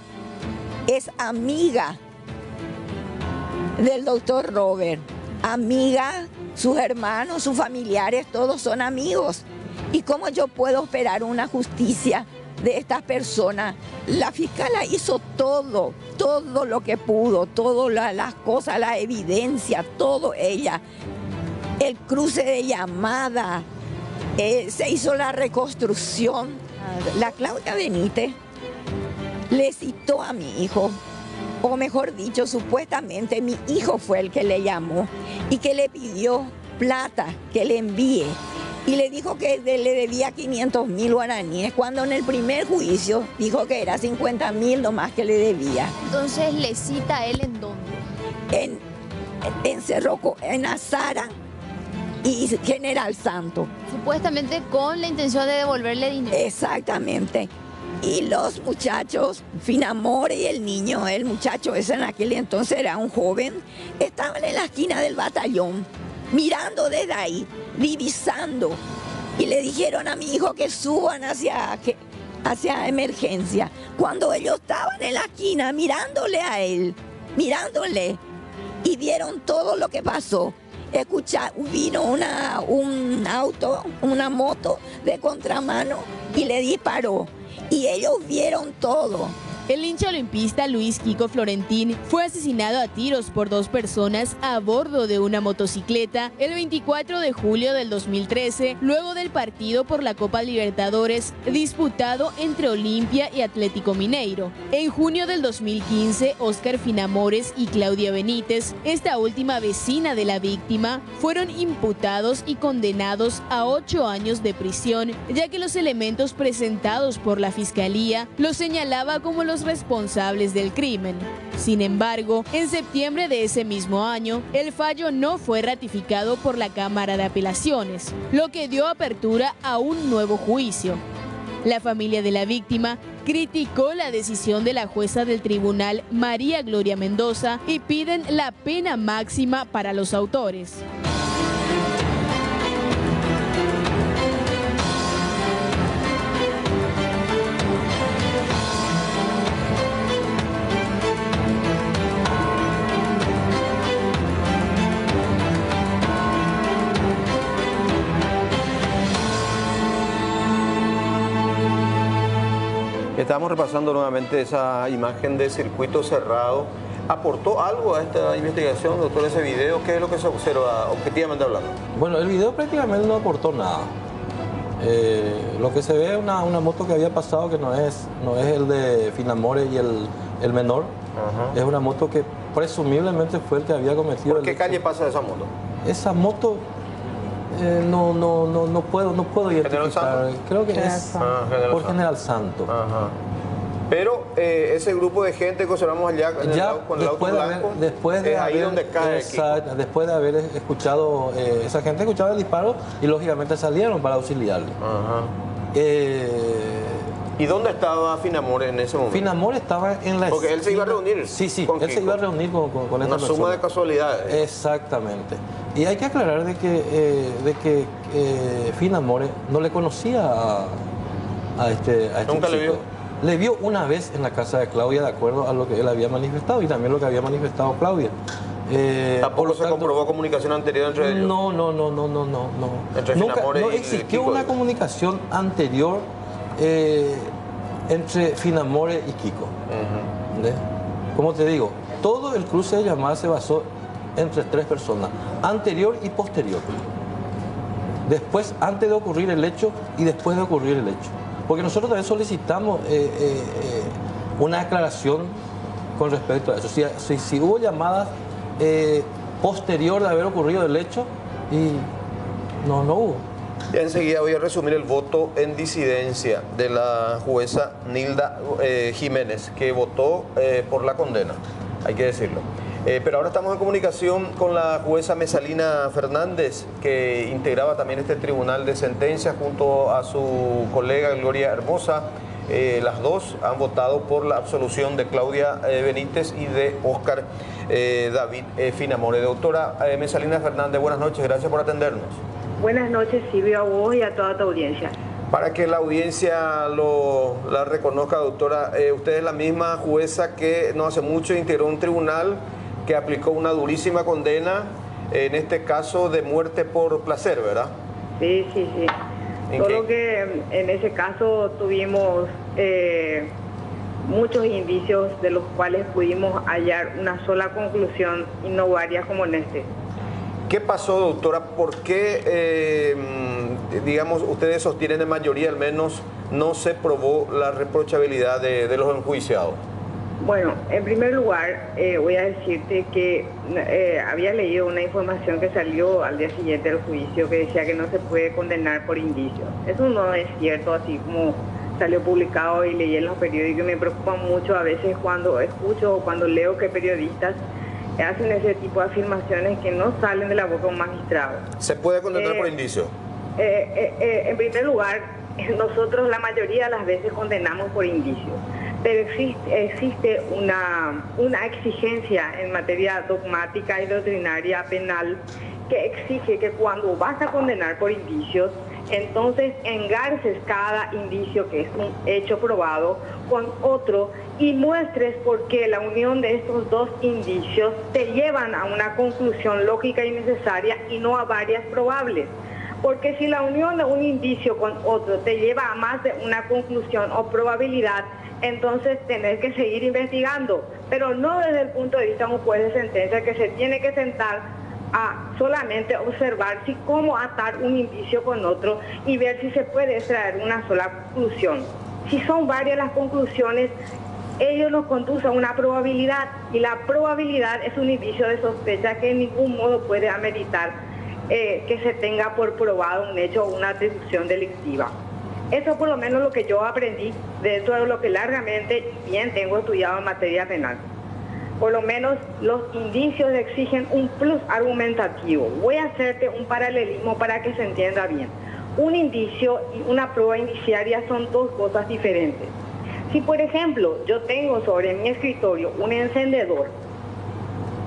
Speaker 4: es amiga del doctor Robert. Amiga, sus hermanos, sus familiares, todos son amigos. ¿Y cómo yo puedo esperar una justicia de estas personas? La fiscala hizo todo lo que pudo, todas las cosas, la evidencia, todo ella. El cruce de llamada, se hizo la reconstrucción. La Claudia Benítez le citó a mi hijo, o mejor dicho, supuestamente mi hijo fue el que le llamó y que le pidió plata que le envíe. Y le dijo que le debía 500.000 guaraníes, cuando en el primer juicio dijo que era 50.000 nomás que le debía.
Speaker 10: Entonces, ¿le cita a él en dónde?
Speaker 4: En Cerroco, en Azara y General Santo.
Speaker 10: Supuestamente con la intención de devolverle dinero.
Speaker 4: Exactamente. Y los muchachos, Finamores y el niño, el muchacho ese en aquel entonces era un joven, estaban en la esquina del batallón, mirando desde ahí, divisando. Y le dijeron a mi hijo que suban hacia emergencia. Cuando ellos estaban en la esquina mirándole a él, mirándole, y vieron todo lo que pasó. Vino un auto, una moto de contramano y le disparó.
Speaker 11: y ellos vieron todo.
Speaker 10: El hincha olimpista Luis Kiko Florentín fue asesinado a tiros por 2 personas a bordo de una motocicleta el 24 de julio del 2013, luego del partido por la Copa Libertadores disputado entre Olimpia y Atlético Mineiro. En junio del 2015, Óscar Finamores y Claudia Benítez, esta última vecina de la víctima, fueron imputados y condenados a 8 años de prisión, ya que los elementos presentados por la Fiscalía los señalaba como los responsables del crimen. Sin embargo, en septiembre de ese mismo año, el fallo no fue ratificado por la Cámara de Apelaciones, lo que dio apertura a un nuevo juicio. La familia de la víctima criticó la decisión de la jueza del tribunal María Gloria Mendoza y piden la pena máxima para los autores.
Speaker 7: Estamos repasando nuevamente esa imagen de circuito cerrado. ¿Aportó algo a esta investigación, doctor, ese video? ¿Qué es lo que se observa objetivamente hablando?
Speaker 8: Bueno, el video prácticamente no aportó nada. Lo que se ve es una moto que había pasado que no es el de Finamores y el menor. Es una moto que presumiblemente fue el que había cometido.
Speaker 7: ¿Por qué calle pasa esa moto?
Speaker 8: Esa moto no puedo identificar. Creo que es por General Santo.
Speaker 7: Pero ese grupo de gente que observamos allá con el auto blanco,
Speaker 8: después de
Speaker 7: ahí donde cae.
Speaker 8: Exacto, después de haber escuchado, esa gente escuchaba el disparo y lógicamente salieron para auxiliarle.
Speaker 7: ¿Y dónde estaba Finamore en ese momento?
Speaker 8: Finamore estaba en la...
Speaker 7: Porque él se iba a reunir.
Speaker 8: Sí, él se iba a reunir con esta persona.
Speaker 7: Una suma de casualidades.
Speaker 8: Exactamente. Y hay que aclarar de que Finamore no le conocía a este
Speaker 7: ¿Nunca
Speaker 8: chico.
Speaker 7: le vio?
Speaker 8: Le vio una vez en la casa de Claudia, de acuerdo a lo que él había manifestado y también lo que había manifestado Claudia.
Speaker 7: ¿Tampoco se comprobó comunicación anterior entre ellos?
Speaker 8: No.
Speaker 7: Entre
Speaker 8: Nunca,
Speaker 7: Finamore
Speaker 8: no
Speaker 7: y
Speaker 8: existió
Speaker 7: Kiko.
Speaker 8: una comunicación anterior entre Finamore y Kiko. Como te digo, todo el cruce de llamadas se basó entre 3 personas, anterior y posterior. Después, antes de ocurrir el hecho y después de ocurrir el hecho. Porque nosotros también solicitamos una aclaración con respecto a eso. Si hubo llamadas posterior de haber ocurrido el hecho, y no hubo.
Speaker 7: Ya enseguida voy a resumir el voto en disidencia de la jueza Nilda Jiménez, que votó por la condena, hay que decirlo. Pero ahora estamos en comunicación con la jueza Mesalina Fernández, que integraba también este tribunal de sentencia junto a su colega Gloria Hermosa. Las dos han votado por la absolución de Claudia Benítez y de Óscar David Finamore. Doctora Mesalina Fernández, buenas noches, gracias por atendernos.
Speaker 12: Buenas noches, Silvio, a vos y a toda tu audiencia.
Speaker 7: Para que la audiencia la reconozca, doctora, usted es la misma jueza que no hace mucho integró un tribunal que aplicó una durísima condena, en este caso de muerte por placer, ¿verdad?
Speaker 12: Sí. Solo que en ese caso tuvimos muchos indicios de los cuales pudimos hallar una sola conclusión y no varias como en este.
Speaker 7: ¿Qué pasó, doctora? ¿Por qué, digamos, ustedes sostienen en mayoría al menos no se probó la reprochabilidad de los enjuiciados?
Speaker 12: Bueno, en primer lugar, voy a decirte que había leído una información que salió al día siguiente del juicio que decía que no se puede condenar por indicios. Eso no es cierto, así como salió publicado y leí en los periódicos. Me preocupa mucho a veces cuando escucho o cuando leo que periodistas hacen ese tipo de afirmaciones que no salen de la boca de un magistrado.
Speaker 7: ¿Se puede condenar por indicios?
Speaker 12: En primer lugar, nosotros la mayoría de las veces condenamos por indicios. Pero existe una exigencia en materia dogmática y doctrinaria penal que exige que cuando vas a condenar por indicios, entonces engarces cada indicio que es un hecho probado con otro y muestres por qué la unión de estos dos indicios te llevan a una conclusión lógica y necesaria y no a varias probables. Porque si la unión de un indicio con otro te lleva a más de una conclusión o probabilidad, entonces tenés que seguir investigando, pero no desde el punto de vista de un juez de sentencia que se tiene que sentar a solamente observar si cómo atar un indicio con otro y ver si se puede extraer una sola conclusión. Si son varias las conclusiones, ello nos conduce a una probabilidad, y la probabilidad es un indicio de sospecha que en ningún modo puede ameritar que se tenga por probado un hecho o una atribución delictiva. Eso es por lo menos lo que yo aprendí dentro de lo que largamente y bien tengo estudiado en materia penal. Por lo menos los indicios exigen un plus argumentativo. Voy a hacerte un paralelismo para que se entienda bien. Un indicio y una prueba indiciaria son dos cosas diferentes. Si, por ejemplo, yo tengo sobre mi escritorio un encendedor,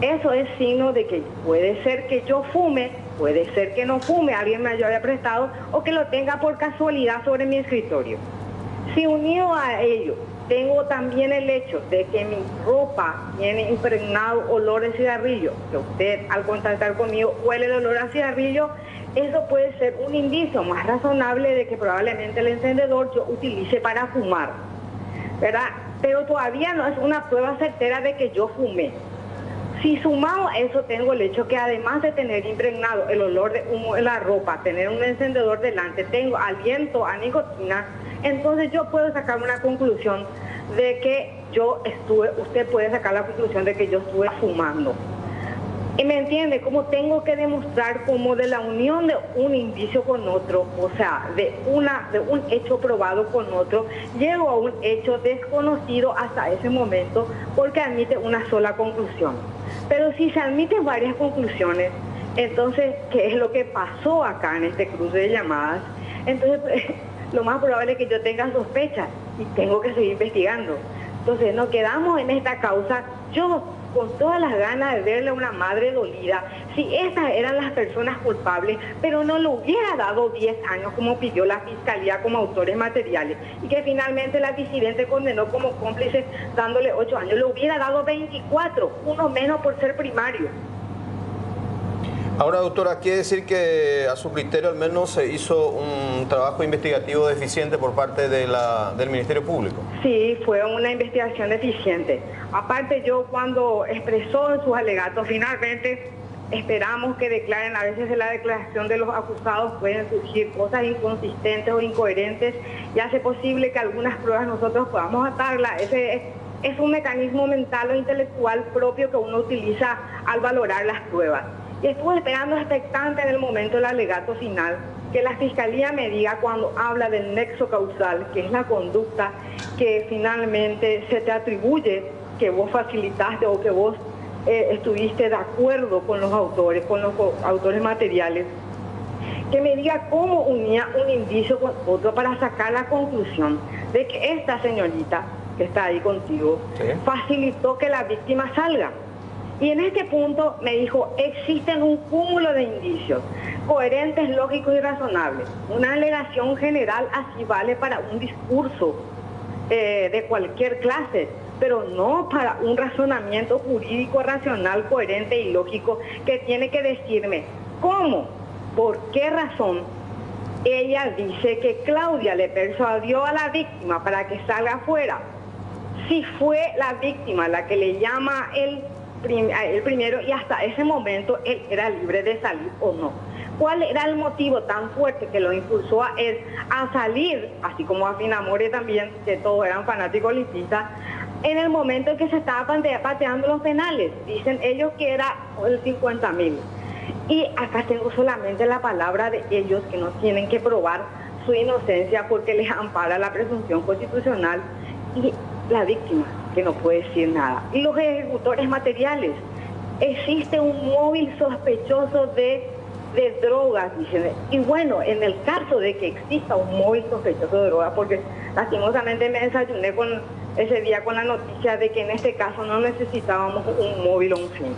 Speaker 12: eso es signo de que puede ser que yo fume, puede ser que no fume, alguien me haya prestado, o que lo tenga por casualidad sobre mi escritorio. Si unido a ello tengo también el hecho de que mi ropa tiene impregnado olor de cigarrillo, que usted al contactar conmigo huele el olor a cigarrillo, eso puede ser un indicio más razonable de que probablemente el encendedor yo utilice para fumar, ¿verdad? Pero todavía no es una prueba certera de que yo fumé. Si sumado a eso tengo el hecho que además de tener impregnado el olor de humo en la ropa, tener un encendedor delante, tengo aliento a nicotina, entonces yo puedo sacar una conclusión de que usted puede sacar la conclusión de que yo estuve fumando. ¿Y me entiende? Como tengo que demostrar como de la unión de un indicio con otro, o sea, de un hecho probado con otro, llego a un hecho desconocido hasta ese momento porque admite una sola conclusión. Pero si se admiten varias conclusiones, entonces, ¿qué es lo que pasó acá en este cruce de llamadas? Entonces, lo más probable es que yo tenga sospechas y tengo que seguir investigando. Entonces, nos quedamos en esta causa, yo con todas las ganas de verle a una madre dolida, si estas eran las personas culpables, pero no le hubiera dado 10 años como pidió la Fiscalía como autores materiales, y que finalmente la disidente condenó como cómplice dándole 8 años, le hubiera dado 24, uno menos por ser primario.
Speaker 7: Ahora, doctora, quiere decir que a su criterio al menos se hizo un trabajo investigativo deficiente por parte del Ministerio Público. Sí, fue una investigación deficiente. Aparte, yo cuando expresó en sus alegatos, finalmente esperamos que declaren, a veces en la declaración de los acusados pueden surgir cosas inconsistentes o incoherentes y hace posible que algunas pruebas nosotros podamos atarlas. Ese es un mecanismo mental o intelectual propio que uno utiliza al valorar las pruebas. Y estuve esperando expectante en el momento del alegato final, que la Fiscalía me diga cuando habla del nexo causal, que es la conducta que finalmente se te atribuye, que vos facilitaste o que vos estuviste de acuerdo con los autores materiales, que me diga cómo unía un indicio con otro para sacar la conclusión de que esta señorita que está ahí contigo facilitó que la víctima salga. Y en este punto me dijo, existen un cúmulo de indicios, coherentes, lógicos y razonables. Una alegación general así vale para un discurso de cualquier clase, pero no para un razonamiento jurídico, racional, coherente y lógico que tiene que decirme cómo, por qué razón ella dice que Claudia le persuadió a la víctima para que salga afuera. Si fue la víctima la que le llama el primero y hasta ese momento él era libre de salir o no. ¿Cuál era el motivo tan fuerte que lo impulsó a él a salir, así como a Finamore también, que todos eran fanáticos limpistas, en el momento en que se estaba pateando los penales? Dicen ellos que era el 50.000. Y acá tengo solamente la palabra de ellos, que no tienen que probar su inocencia porque les ampara la presunción constitucional, y la víctima, que no puede decir nada. Y los ejecutores materiales, existe un móvil sospechoso de drogas, dicen. Y bueno, en el caso de que exista un móvil sospechoso de drogas, porque lastimosamente me desayuné ese día con la noticia de que en este caso no necesitábamos un móvil o un fin.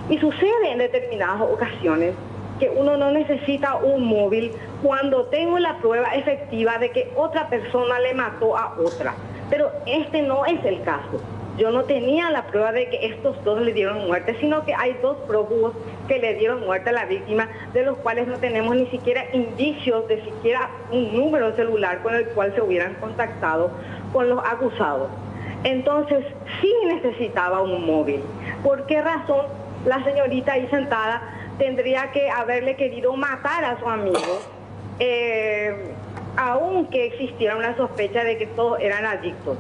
Speaker 7: Y sucede en determinadas ocasiones que uno no necesita un móvil cuando tengo la prueba efectiva de que otra persona le mató a otra. Pero este no es el caso.
Speaker 12: yo no tenía la prueba de que estos dos le dieron muerte, sino que hay dos prófugos que le dieron muerte a la víctima, de los cuales no tenemos ni siquiera indicios de siquiera un número celular con el cual se hubieran contactado con los acusados. Entonces, sí necesitaba un móvil. ¿Por qué razón la señorita ahí sentada tendría que haberle querido matar a su amigo, aunque existiera una sospecha de que todos eran adictos?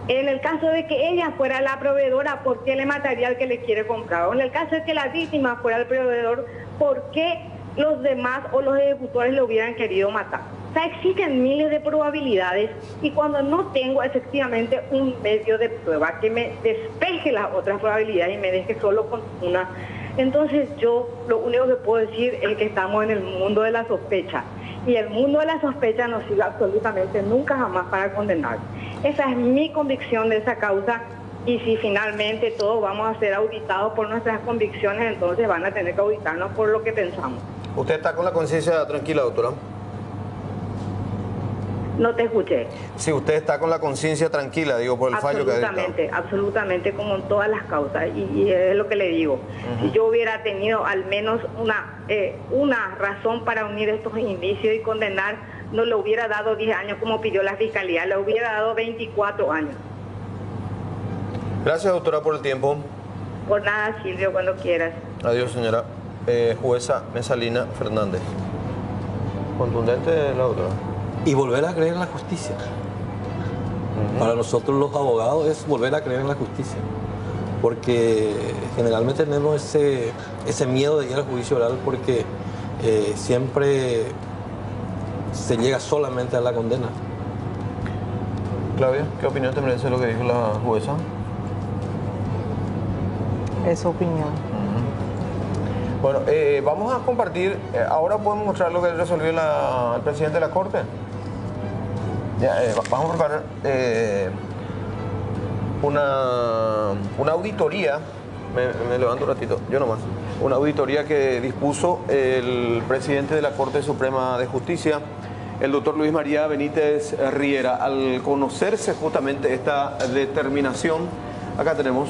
Speaker 12: En el caso de que ella fuera la proveedora, ¿por qué le mataría al que le quiere comprar? O en el caso de que la víctima fuera el proveedor, ¿por qué los demás o los ejecutores le hubieran querido matar? O sea, existen miles de probabilidades, y cuando no tengo efectivamente un medio de prueba que me despeje las otras probabilidades y me deje solo con una, entonces yo lo único que puedo decir es que estamos en el mundo de la sospecha, y el mundo de la sospecha no sirve absolutamente nunca jamás para condenar. Esa es mi convicción de esa causa, y si finalmente todos vamos a ser auditados por nuestras convicciones, entonces van a tener que auditarnos por lo que pensamos.
Speaker 7: ¿Usted está con la conciencia tranquila, doctora?
Speaker 12: No te escuché.
Speaker 7: Sí, usted está con la conciencia tranquila, digo, por el fallo que ha dictado.
Speaker 12: Absolutamente, absolutamente, como en todas las causas, y es lo que le digo. Si yo hubiera tenido al menos una razón para unir estos indicios y condenar, no le hubiera dado 10 años como pidió la Fiscalía, le hubiera dado 24 años.
Speaker 7: Gracias, doctora, por el tiempo.
Speaker 12: Por nada, Silvio, cuando quieras.
Speaker 7: Adiós, señora. Jueza Mesalina Fernández. Contundente la doctora.
Speaker 8: Y volver a creer en la justicia. Para nosotros los abogados es volver a creer en la justicia. Porque generalmente tenemos ese miedo de ir al juicio oral, porque siempre se llega solamente a la condena.
Speaker 7: Claudia, ¿qué opinión te merece lo que dijo la jueza?
Speaker 9: Es su opinión.
Speaker 7: Bueno, vamos a compartir, ahora podemos mostrar lo que resolvió el presidente de la Corte. Ya, vamos a preparar una auditoría, me levanto un ratito, yo nomás, una auditoría que dispuso el presidente de la Corte Suprema de Justicia, el doctor Luis María Benítez Riera. Al conocerse justamente esta determinación, acá tenemos,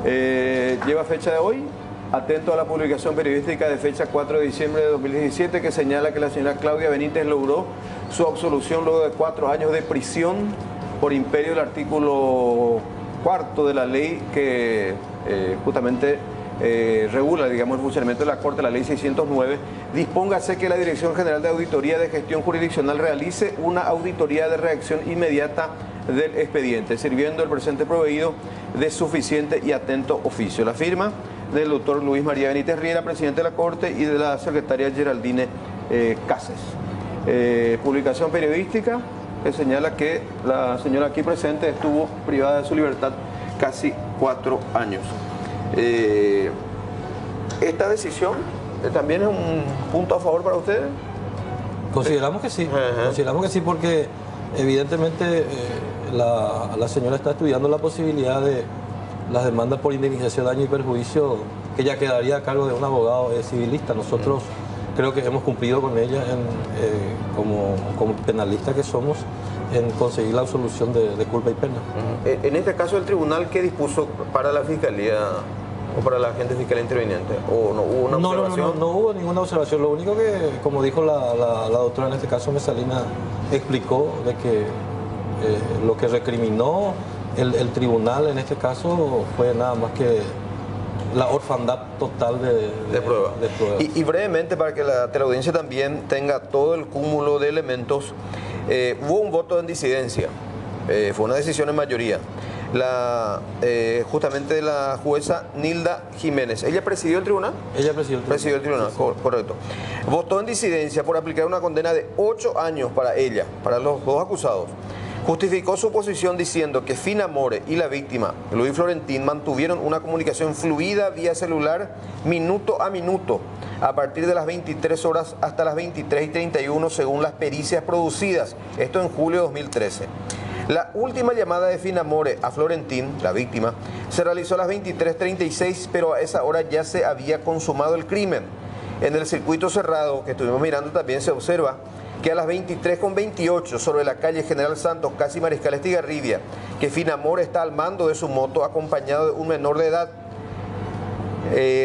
Speaker 7: lleva fecha de hoy, atento a la publicación periodística de fecha 4 de diciembre de 2017, que señala que la señora Claudia Benítez logró su absolución luego de 4 años de prisión por imperio del artículo 4 de la ley que justamente regula, digamos, el funcionamiento de la Corte, la ley 609, dispóngase que la Dirección General de Auditoría de Gestión Jurisdiccional realice una auditoría de reacción inmediata del expediente, sirviendo el presente proveído de suficiente y atento oficio. La firma del doctor Luis María Benítez Riera, presidente de la Corte, y de la secretaria Geraldine Cases. Publicación periodística que señala que la señora aquí presente estuvo privada de su libertad casi 4 años. ¿Esta decisión también es un punto a favor para ustedes?
Speaker 8: Consideramos que sí, consideramos que sí, porque evidentemente la señora está estudiando la posibilidad de las demandas por indemnización, daño y perjuicio, que ya quedaría a cargo de un abogado civilista. Nosotros creo que hemos cumplido con ella como penalistas que somos, en conseguir la absolución de culpa y pena.
Speaker 7: En este caso, ¿el tribunal qué dispuso para la Fiscalía o para la agente fiscal interviniente? ¿O no hubo una observación?
Speaker 8: No hubo ninguna observación. Lo único que, como dijo la doctora en este caso, Mesalina, explicó de que lo que recriminó el tribunal en este caso fue nada más que la orfandad total de pruebas.
Speaker 7: Y brevemente, para que la teleaudiencia también tenga todo el cúmulo de elementos, hubo un voto en disidencia, fue una decisión en mayoría. Justamente la jueza Nilda Jiménez. ¿Ella presidió el tribunal?
Speaker 8: Ella presidió el tribunal.
Speaker 7: Sí. Correcto. Votó en disidencia por aplicar una condena de 8 años para ella, para los dos acusados. Justificó su posición diciendo que Finamore y la víctima, Luis Florentín, mantuvieron una comunicación fluida vía celular minuto a minuto, a partir de las 23 horas hasta las 23:31 según las pericias producidas, esto en julio de 2013. La última llamada de Finamore a Florentín, la víctima, se realizó a las 23:36, pero a esa hora ya se había consumado el crimen. En el circuito cerrado que estuvimos mirando también se observa que a las 23:28 sobre la calle General Santos, casi Mariscal Estigarribia, que Finamor está al mando de su moto acompañado de un menor de edad.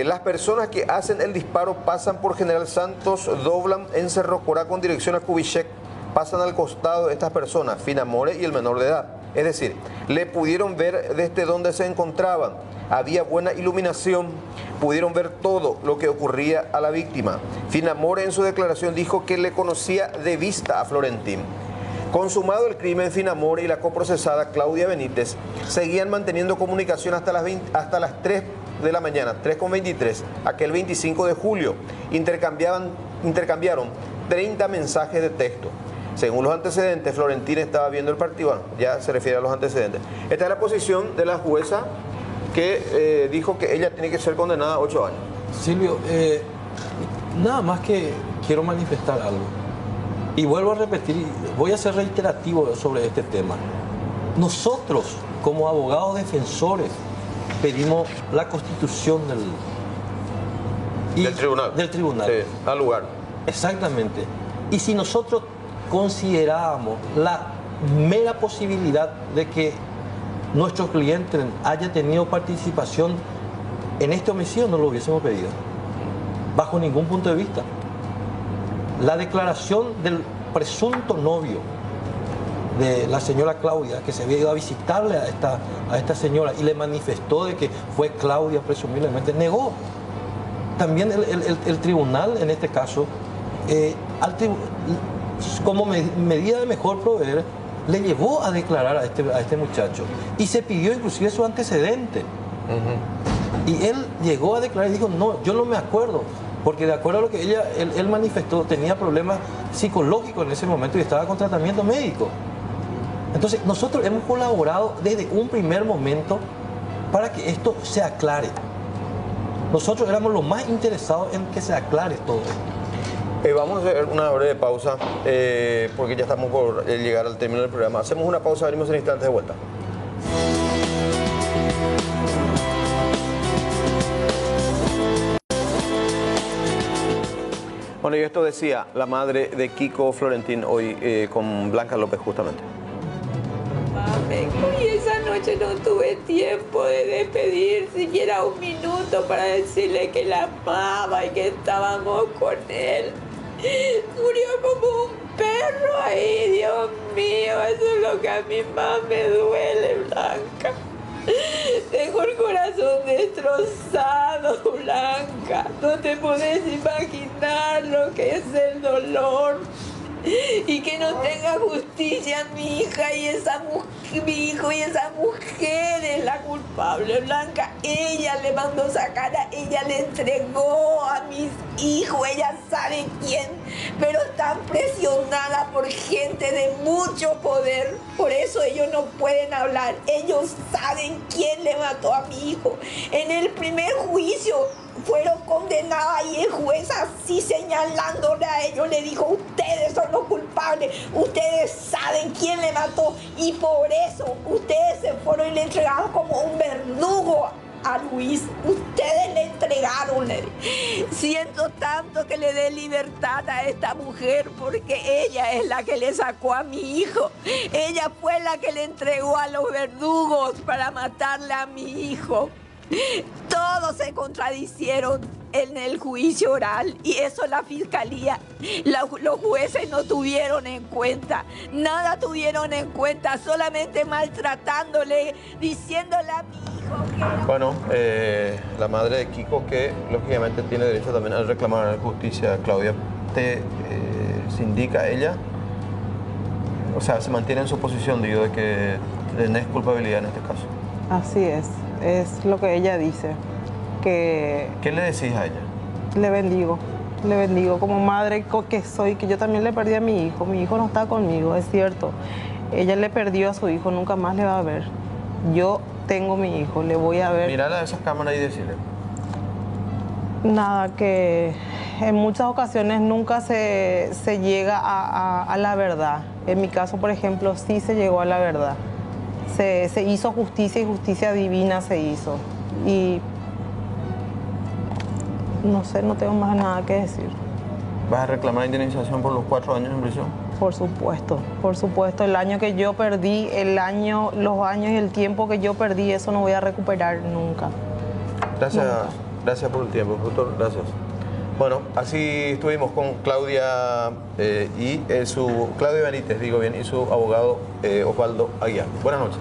Speaker 7: Las personas que hacen el disparo pasan por General Santos, doblan en Cerro Corá con dirección a Kubitschek, pasan al costado de estas personas, Finamore y el menor de edad. Es decir, le pudieron ver desde donde se encontraban, había buena iluminación, pudieron ver todo lo que ocurría a la víctima. Finamore en su declaración dijo que le conocía de vista a Florentín. Consumado el crimen, Finamore y la coprocesada Claudia Benítez seguían manteniendo comunicación hasta las 3 de la mañana, 3:23, aquel 25 de julio. Intercambiaron 30 mensajes de texto. Según los antecedentes, Florentín estaba viendo el partido. Bueno, ya se refiere a los antecedentes. Esta es la posición de la jueza que dijo que ella tiene que ser condenada a 8 años.
Speaker 8: Silvio, nada más que quiero manifestar algo. Y vuelvo a repetir, voy a ser reiterativo sobre este tema. Nosotros, como abogados defensores, pedimos la constitución del tribunal. Sí,
Speaker 7: al lugar.
Speaker 8: Exactamente. Y si nosotros considerábamos la mera posibilidad de que nuestro cliente haya tenido participación en este homicidio, no lo hubiésemos pedido, bajo ningún punto de vista. La declaración del presunto novio de la señora Claudia, que se había ido a visitarle a esta señora y le manifestó de que fue Claudia presumiblemente, negó. También el tribunal, en este caso, como medida de mejor proveer, le llevó a declarar a este muchacho y se pidió inclusive su antecedente. Y él llegó a declarar y dijo, no, yo no me acuerdo, porque de acuerdo a lo que él manifestó, tenía problemas psicológicos en ese momento y estaba con tratamiento médico. Entonces, nosotros hemos colaborado desde un primer momento para que esto se aclare. Nosotros éramos los más interesados en que se aclare todo esto.
Speaker 7: Vamos a hacer una breve pausa, porque ya estamos por llegar al término del programa. Hacemos una pausa, venimos en instantes de vuelta. Bueno, y esto decía la madre de Kiko Florentín hoy con Blanca López justamente.
Speaker 11: Y esa noche no tuve tiempo de despedir siquiera un minuto para decirle que la amaba y que estábamos con él. Murió como un perro ahí, Dios mío, eso es lo que a mí más me duele, Blanca. Tengo el corazón destrozado, Blanca. No te podés imaginar lo que es el dolor. Y que no tenga justicia mi hija y mi hijo y esa mujer es la culpable, Blanca. Ella le mandó sacar ella le entregó a mis hijos, ella sabe quién, pero están presionadas por gente de mucho poder. Por eso ellos no pueden hablar. Ellos saben quién le mató a mi hijo. En el primer juicio fueron condenadas y el juez así señalándole a ellos le dijo, ustedes son los culpables, ustedes saben quién le mató y por eso ustedes se fueron y le entregaron como un verdugo a Luis. Ustedes le entregaron. Siento tanto que le dé libertad a esta mujer porque ella es la que le sacó a mi hijo. Ella fue la que le entregó a los verdugos para matarle a mi hijo. Todos se contradicieron en el juicio oral y eso la fiscalía, los jueces no tuvieron en cuenta, nada tuvieron en cuenta, solamente maltratándole, diciéndole a mi hijo que...
Speaker 7: Bueno, la madre de Kiko, que lógicamente tiene derecho también a reclamar justicia, Claudia, se indica a ella, o sea, se mantiene en su posición, digo, de que no es culpabilidad en este caso.
Speaker 9: Así es lo que ella dice. Que
Speaker 7: ¿qué le decís a ella?
Speaker 9: Le bendigo como madre que soy, que yo también le perdí a mi hijo no está conmigo, es cierto. Ella le perdió a su hijo, nunca más le va a ver. Yo tengo mi hijo, le voy a ver.
Speaker 7: Mirala a esas cámaras y decirle.
Speaker 9: Nada, que en muchas ocasiones nunca se llega a la verdad. En mi caso, por ejemplo, sí se llegó a la verdad. Se hizo justicia y justicia divina se hizo. Y no sé, no tengo más nada que decir.
Speaker 7: ¿Vas a reclamar indemnización por los 4 años en prisión?
Speaker 9: Por supuesto, el año que yo perdí, los años y el tiempo que yo perdí, eso no voy a recuperar nunca.
Speaker 7: Gracias por el tiempo, doctor, gracias. Bueno, así estuvimos con Claudia Claudia Benítez, digo bien, y su abogado Osvaldo Aguiar. Buenas noches.